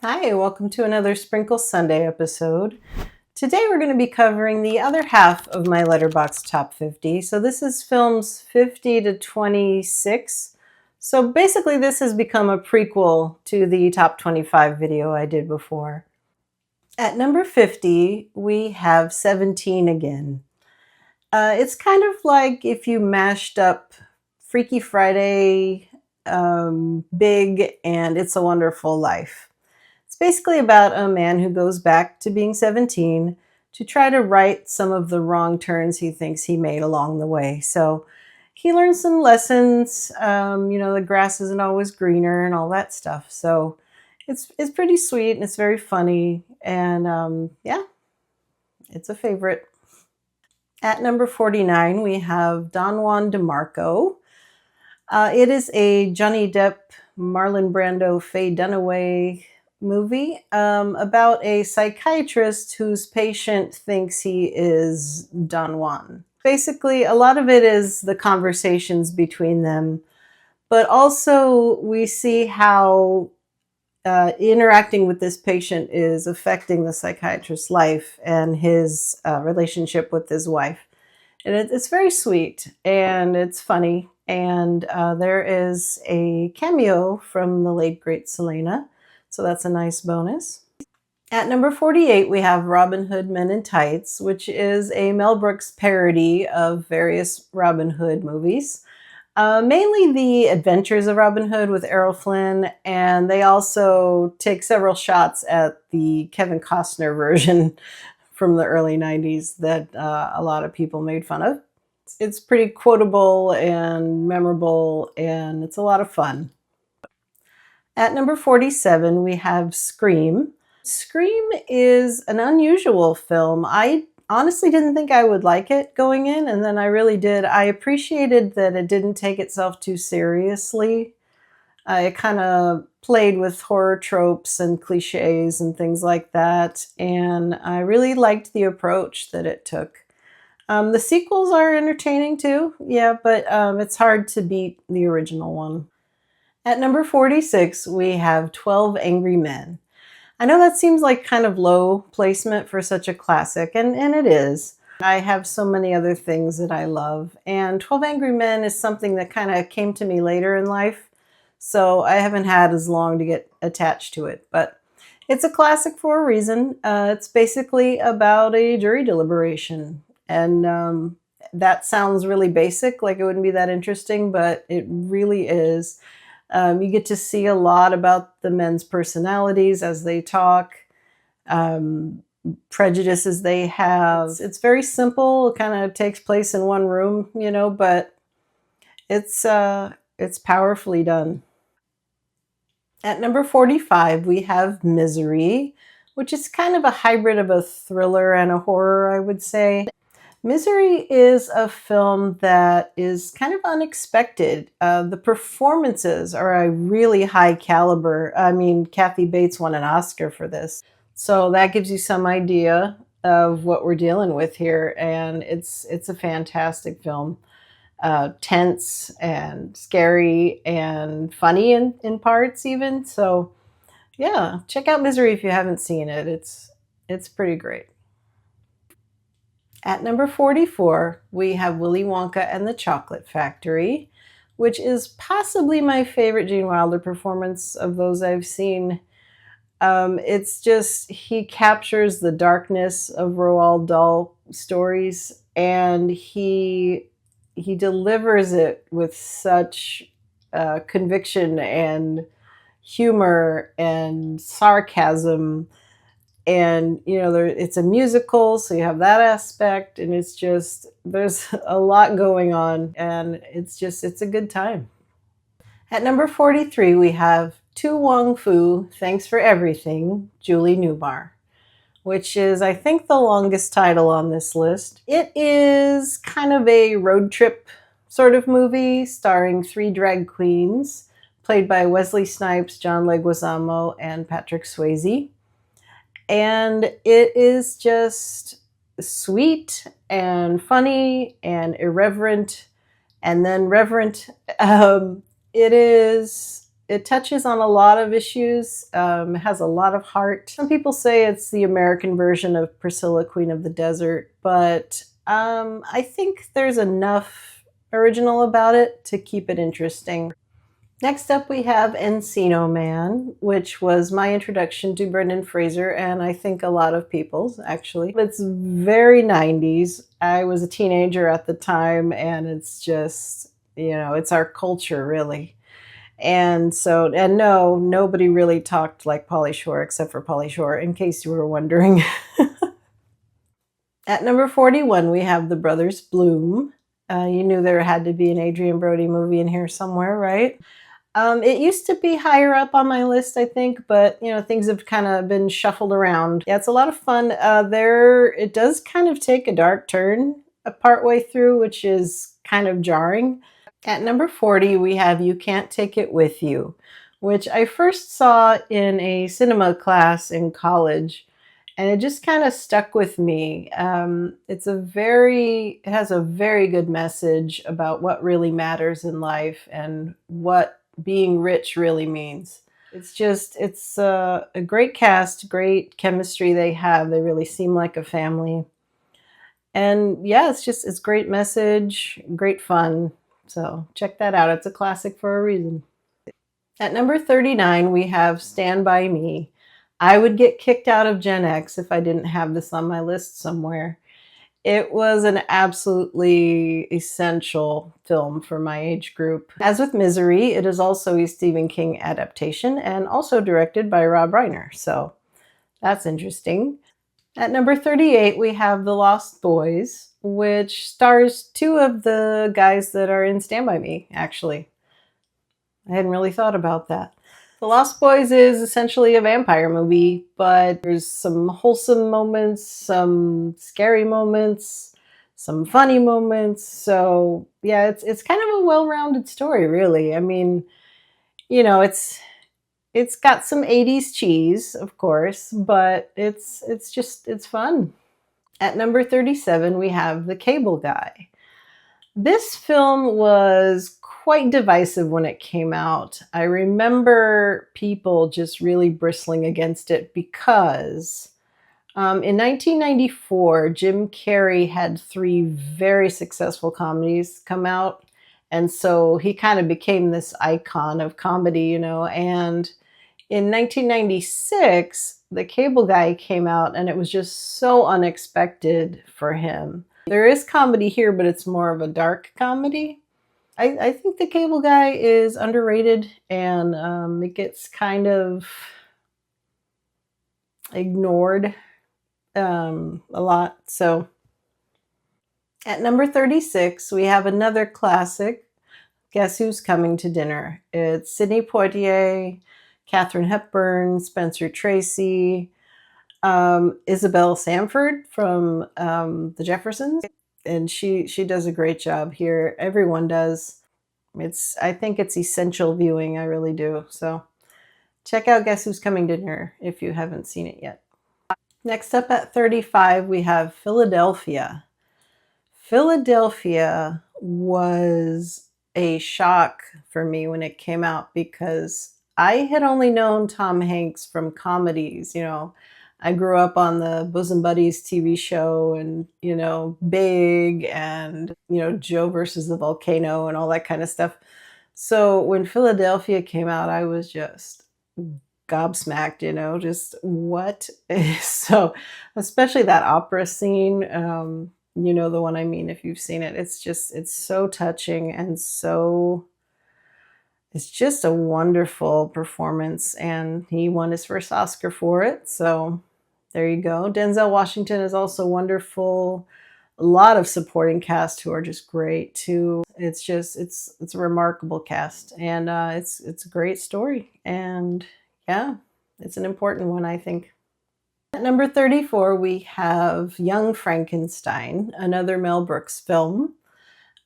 Hi, welcome to another Sprinkle Sunday episode. Today we're going to be covering the other half of my Letterboxd Top 50. So this is films 50 to 26. So basically this has become a prequel to the Top 25 video I did before. At number 50, we have 17 again. It's kind of like if you mashed up Freaky Friday, Big, and It's a Wonderful Life. It's basically about a man who goes back to being 17 to try to right some of the wrong turns he thinks he made along the way. So he learns some lessons. The grass isn't always greener and all that stuff. So it's pretty sweet and it's very funny. And yeah, it's a favorite. At number 49, we have Don Juan DeMarco. It is a Johnny Depp, Marlon Brando, Faye Dunaway movie about a psychiatrist whose patient thinks he is Don Juan. Basically, a lot of it is the conversations between them, but also we see how interacting with this patient is affecting the psychiatrist's life and his relationship with his wife. And it's very sweet and it's funny. And there is a cameo from the late, great Selena. So that's a nice bonus. At number 48, we have Robin Hood Men in Tights, which is a Mel Brooks parody of various Robin Hood movies. Mainly the Adventures of Robin Hood with Errol Flynn, and they also take several shots at the Kevin Costner version from the early 90s that a lot of people made fun of. It's pretty quotable and memorable, and it's a lot of fun. At number 47, we have Scream. Scream is an unusual film. I honestly didn't think I would like it going in, and then I really did. I appreciated that it didn't take itself too seriously. It kind of played with horror tropes and cliches and things like that, and I really liked the approach that it took. The sequels are entertaining too, yeah, but it's hard to beat the original one. At number 46, we have 12 Angry Men. I know that seems like kind of low placement for such a classic, and it is. I have so many other things that I love, and 12 Angry Men is something that kind of came to me later in life, so I haven't had as long to get attached to it, but it's a classic for a reason. It's basically about a jury deliberation, and that sounds really basic, like it wouldn't be that interesting, but it really is. You get to see a lot about the men's personalities as they talk, prejudices they have. It's very simple. It kind of takes place in one room, but it's powerfully done. At number 45, we have Misery, which is kind of a hybrid of a thriller and a horror, I would say. Misery is a film that is kind of unexpected. The performances are a really high caliber. I mean, Kathy Bates won an Oscar for this. So that gives you some idea of what we're dealing with here. And it's a fantastic film. Tense and scary and funny in parts even. So yeah, check out Misery if you haven't seen it. It's pretty great. At number 44, we have Willy Wonka and the Chocolate Factory, which is possibly my favorite Gene Wilder performance of those I've seen. It's just, he captures the darkness of Roald Dahl stories, and he delivers it with such conviction and humor and sarcasm. And it's a musical, so you have that aspect, and it's just, there's a lot going on, and it's a good time. At number 43, we have To Wong Foo, Thanks for Everything, Julie Newmar, which is, I think, the longest title on this list. It is kind of a road trip sort of movie starring 3 drag queens, played by Wesley Snipes, John Leguizamo, and Patrick Swayze. And it is just sweet and funny and irreverent and then reverent. It is it touches on a lot of issues. It has a lot of heart. Some people say it's the American version of Priscilla, Queen of the Desert, but I think there's enough original about it to keep it interesting. Next up we have Encino Man, which was my introduction to Brendan Fraser, and I think a lot of people's actually. It's very 90s. I was a teenager at the time, and it's just, you know, it's our culture really. And so, and no, nobody really talked like Pauly Shore except for Pauly Shore, in case you were wondering. At number 41, we have The Brothers Bloom. You knew there had to be an Adrian Brody movie in here somewhere, right? It used to be higher up on my list, I think, but you know, things have kind of been shuffled around. Yeah, it's a lot of fun. It does kind of take a dark turn partway through, which is kind of jarring. At number 40, we have You Can't Take It With You, which I first saw in a cinema class in college, and it just kind of stuck with me. It has a very good message about what really matters in life and what being rich really means. It's a great cast, great chemistry they have. They really seem like a family. And yeah, it's great message, great fun. So check that out. It's a classic for a reason. At number 39, we have Stand By Me. I would get kicked out of Gen X if I didn't have this on my list somewhere. It was an absolutely essential film for my age group. As with Misery, it is also a Stephen King adaptation and also directed by Rob Reiner. So that's interesting. At number 38, we have The Lost Boys, which stars two of the guys that are in Stand By Me, actually. I hadn't really thought about that. The Lost Boys is essentially a vampire movie, but there's some wholesome moments, some scary moments, some funny moments. So yeah, it's kind of a well-rounded story, really. I mean, you know, it's got some 80s cheese, of course, but it's fun. At number 37, we have The Cable Guy. This film was quite divisive when it came out. I remember people just really bristling against it because in 1994, Jim Carrey had 3 very successful comedies come out. And so he kind of became this icon of comedy, you know. And in 1996, The Cable Guy came out, and it was just so unexpected for him. There is comedy here, but it's more of a dark comedy. I think The Cable Guy is underrated, and it gets kind of ignored a lot. So at number 36, we have another classic, Guess Who's Coming to Dinner? It's Sidney Poitier, Katharine Hepburn, Spencer Tracy, Isabel Sanford from The Jeffersons, and she does a great job here. Everyone does. I think it's essential viewing. I really do. So check out Guess Who's Coming to Dinner if you haven't seen it yet. Next up at 35, we have Philadelphia. Philadelphia was a shock for me when it came out because I had only known Tom Hanks from comedies. You know, I grew up on the Bosom Buddies TV show and, you know, Big and, you know, Joe versus the Volcano and all that kind of stuff. So when Philadelphia came out, I was just gobsmacked, you know, just what? So especially that opera scene, you know the one I mean if you've seen it. It's so touching and it's just a wonderful performance, and he won his first Oscar for it. So there you go. Denzel Washington is also wonderful. A lot of supporting cast who are just great too. It's a remarkable cast, and it's a great story. And yeah, it's an important one, I think. At number 34, we have Young Frankenstein, another Mel Brooks film.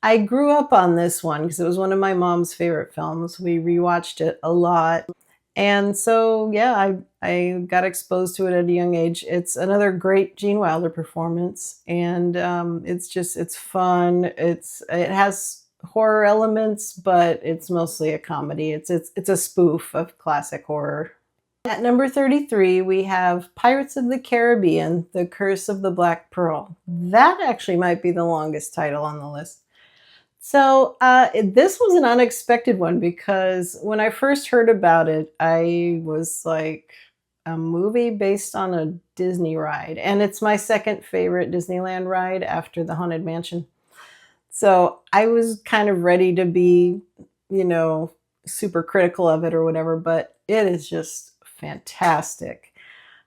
I grew up on this one because it was one of my mom's favorite films. We rewatched it a lot. And so, yeah, I got exposed to it at a young age. It's another great Gene Wilder performance. And it's fun. It has horror elements, but it's mostly a comedy. It's a spoof of classic horror. At number 33, we have Pirates of the Caribbean, The Curse of the Black Pearl. That actually might be the longest title on the list. So this was an unexpected one because when I first heard about it, I was like, a movie based on a Disney ride. And it's my second favorite Disneyland ride after the Haunted Mansion. So I was kind of ready to be, you know, super critical of it or whatever, but it is just fantastic.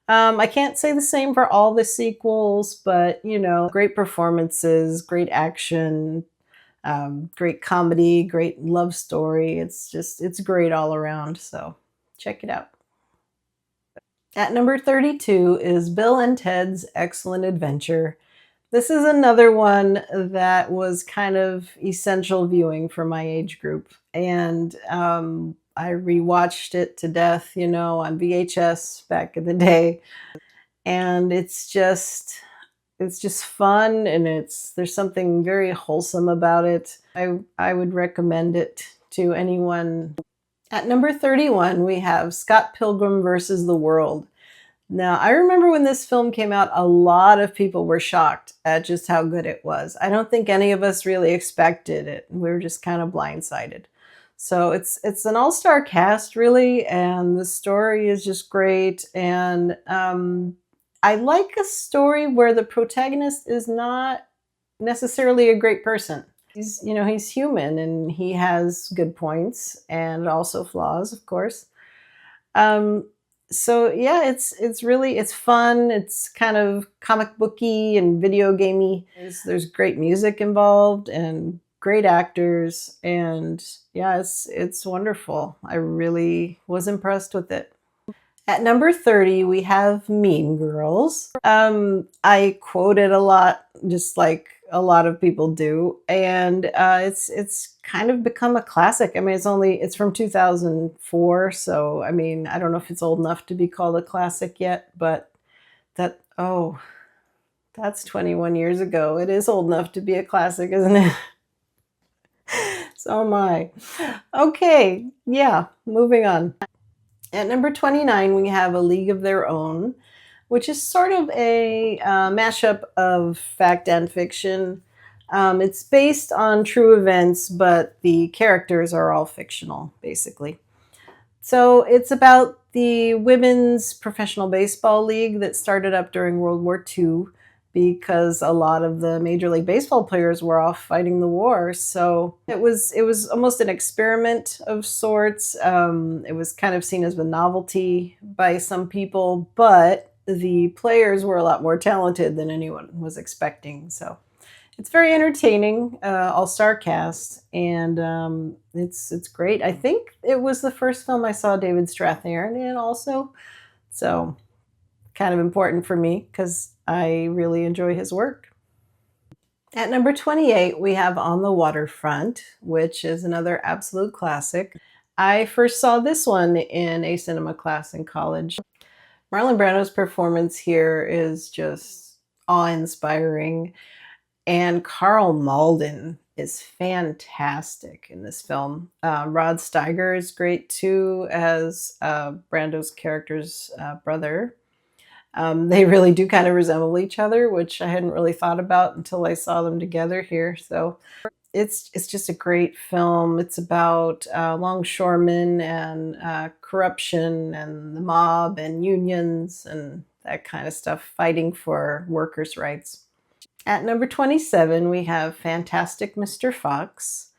I can't say the same for all the sequels, but, you know, great performances, great action, great comedy, great love story. It's great all around. So check it out. At number 32 is Bill and Ted's Excellent Adventure. This is another one that was kind of essential viewing for my age group. And I rewatched it to death, you know, on VHS back in the day. And it's just fun, and there's something very wholesome about it. I would recommend it to anyone. At number 31, we have Scott Pilgrim versus the World. Now, I remember when this film came out, a lot of people were shocked at just how good it was. I don't think any of us really expected it. We were just kind of blindsided. So it's an all-star cast, really, and the story is just great. And I like a story where the protagonist is not necessarily a great person. He's human, and he has good points and also flaws, of course. So yeah, it's fun. It's kind of comic booky and video gamey. There's great music involved and great actors, and yeah, it's wonderful. I really was impressed with it. At number 30, we have Mean Girls. I quote it a lot, just like a lot of people do, and it's kind of become a classic. I mean, it's from 2004, so I mean, I don't know if it's old enough to be called a classic yet, but that's 21 years ago. It is old enough to be a classic, isn't it? So am I. Okay, yeah, moving on. At number 29, we have A League of Their Own, which is sort of a mashup of fact and fiction. It's based on true events, but the characters are all fictional, basically. So it's about the women's professional baseball league that started up during World War II because a lot of the Major League Baseball players were off fighting the war. So it was almost an experiment of sorts. It was kind of seen as a novelty by some people, but the players were a lot more talented than anyone was expecting. So it's very entertaining, all-star cast, and it's great. I think it was the first film I saw David Strathairn in also. So kind of important for me because I really enjoy his work. At number 28, we have On the Waterfront, which is another absolute classic. I first saw this one in a cinema class in college. Marlon Brando's performance here is just awe-inspiring, and Carl Malden is fantastic in this film. Rod Steiger is great too as Brando's character's brother. They really do kind of resemble each other, which I hadn't really thought about until I saw them together here. So it's just a great film. It's about longshoremen and corruption and the mob and unions and that kind of stuff, fighting for workers' rights. At number 27, we have Fantastic Mr. Fox.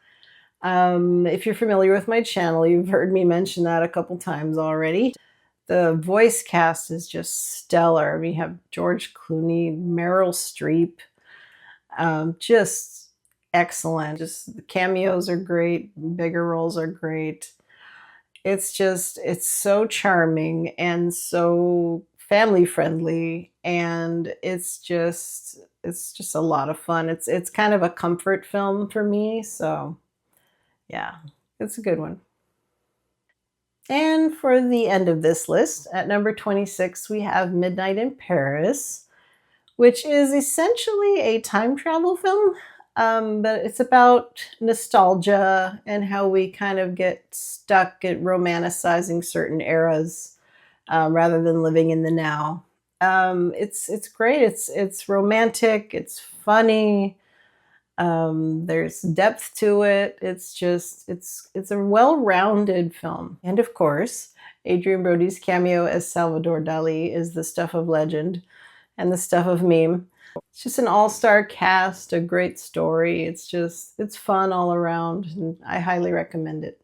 If you're familiar with my channel, you've heard me mention that a couple times already. The voice cast is just stellar. We have George Clooney, Meryl Streep, just excellent. Just the cameos are great, bigger roles are great. It's so charming and so family friendly, and it's just a lot of fun. It's kind of a comfort film for me, so yeah, it's a good one. And for the end of this list, at number 26, we have Midnight in Paris, which is essentially a time travel film. But it's about nostalgia and how we kind of get stuck at romanticizing certain eras rather than living in the now. It's great. It's romantic. It's funny. There's depth to it. It's a well-rounded film. And of course, Adrien Brody's cameo as Salvador Dali is the stuff of legend and the stuff of meme. It's just an all-star cast, a great story. It's fun all around, and I highly recommend it.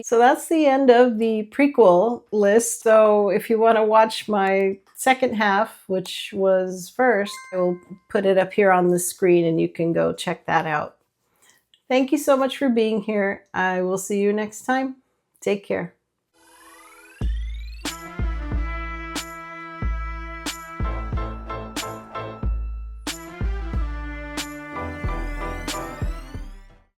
So that's the end of the prequel list. So if you want to watch my second half, which was first, I will put it up here on the screen and you can go check that out. Thank you so much for being here. I will see you next time. Take care.